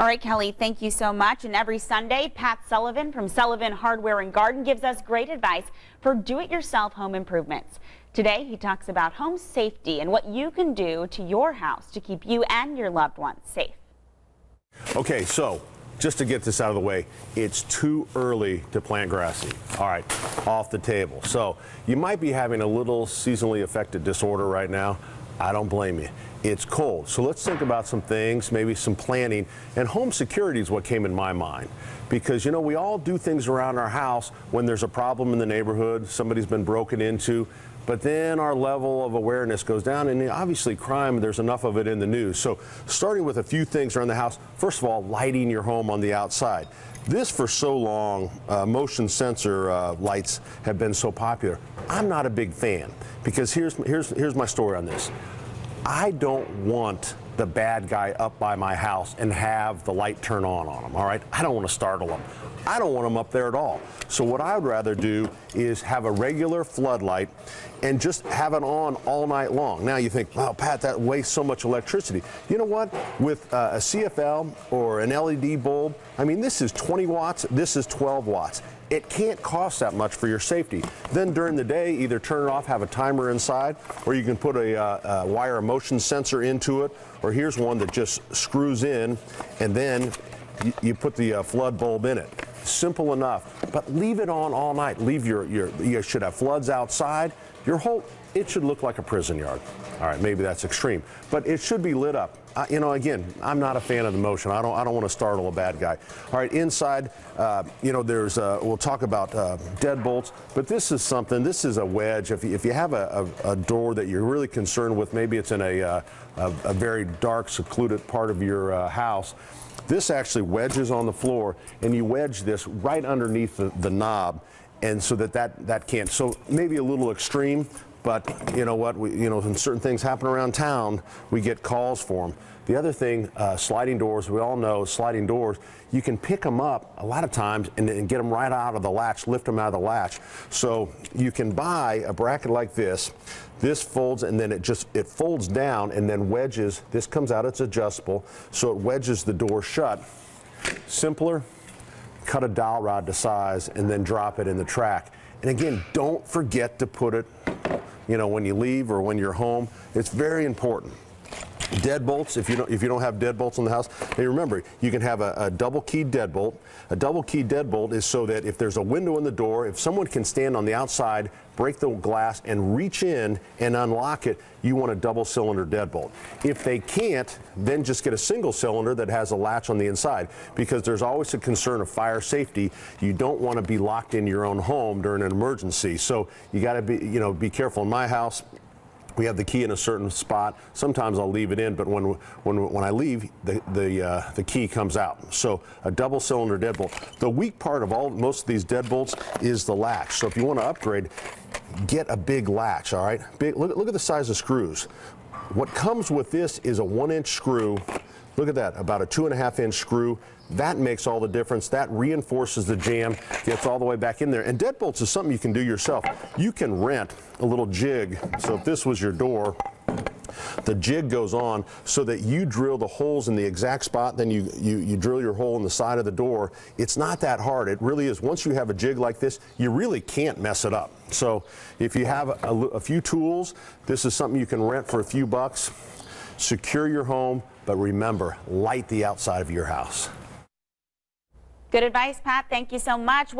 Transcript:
All right, Kelly, thank you so much. And every Sunday, Pat Sullivan from Sullivan Hardware and Garden gives us great advice for do-it-yourself home improvements. Today, he talks about home safety and what you can do to your house to keep you and your loved ones safe. Okay, so just to get this out of the way, it's too early to plant grass seed. All right, off the table. So you might be having a little seasonally affected disorder right now. I don't blame you. It's cold. So let's think about some things, maybe some planning. And home security is what came in my mind. Because, you know, we all do things around our house when there's a problem in the neighborhood, somebody's been broken into, but then our level of awareness goes down, and obviously crime, there's enough of it in the news. So starting with a few things around the house, first of all, lighting your home on the outside. This for so long, motion sensor lights have been so popular. I'm not a big fan because here's my story on this. I don't want the bad guy up by my house and have the light turn on him, all right? I don't want to startle him. I don't want him up there at all. So what I would rather do is have a regular floodlight and just have it on all night long. Now you think, wow, Pat, that wastes so much electricity. You know what? With a CFL or an LED bulb, I mean, this is 20 watts, this is 12 watts. It can't cost that much for your safety. Then during the day, either turn it off, have a timer inside, or you can put a wire motion sensor into it, or here's one that just screws in, and then you put the flood bulb in it. Simple enough, but leave it on all night. Leave you should have floods outside. It should look like a prison yard. All right, maybe that's extreme, but it should be lit up. You know, again, I'm not a fan of the motion. I don't want to startle a bad guy. All right, inside, you know, we'll talk about deadbolts, but this is something. This is a wedge. If you have a door that you're really concerned with, maybe it's in a very dark, secluded part of your house. This actually wedges on the floor, and you wedge this right underneath the knob, and so that can't. So maybe a little extreme. But you know what, when certain things happen around town, we get calls for them. The other thing, sliding doors, we all know sliding doors, you can pick them up a lot of times and get them right out of the latch, lift them out of the latch. So you can buy a bracket like this. This folds and then it folds down and then wedges. This comes out, it's adjustable, so it wedges the door shut. Simpler, cut a dowel rod to size and then drop it in the track. And again, don't forget to put it, you know, when you leave or when you're home. It's very important. Deadbolts, if you don't have deadbolts in the house, and remember, you can have a double keyed deadbolt. A double keyed deadbolt is so that if there's a window in the door, if someone can stand on the outside, break the glass and reach in and unlock it, you want a double cylinder deadbolt. If they can't, then just get a single cylinder that has a latch on the inside, because there's always a concern of fire safety. You don't want to be locked in your own home during an emergency. So you got to be careful. In my house, we have the key in a certain spot. Sometimes I'll leave it in, but when I leave, the key comes out. So a double cylinder deadbolt. The weak part of most of these deadbolts is the latch. So if you want to upgrade, get a big latch, all right? Look at the size of screws. What comes with this is a 1-inch screw. Look at that, about a 2.5-inch screw. That makes all the difference. That reinforces the jam, gets all the way back in there. And deadbolts is something you can do yourself. You can rent a little jig. So if this was your door, the jig goes on so that you drill the holes in the exact spot, then you drill your hole in the side of the door. It's not that hard. It really is. Once you have a jig like this, you really can't mess it up. So if you have a few tools, this is something you can rent for a few bucks. Secure your home, but remember, light the outside of your house. Good advice, Pat. Thank you so much.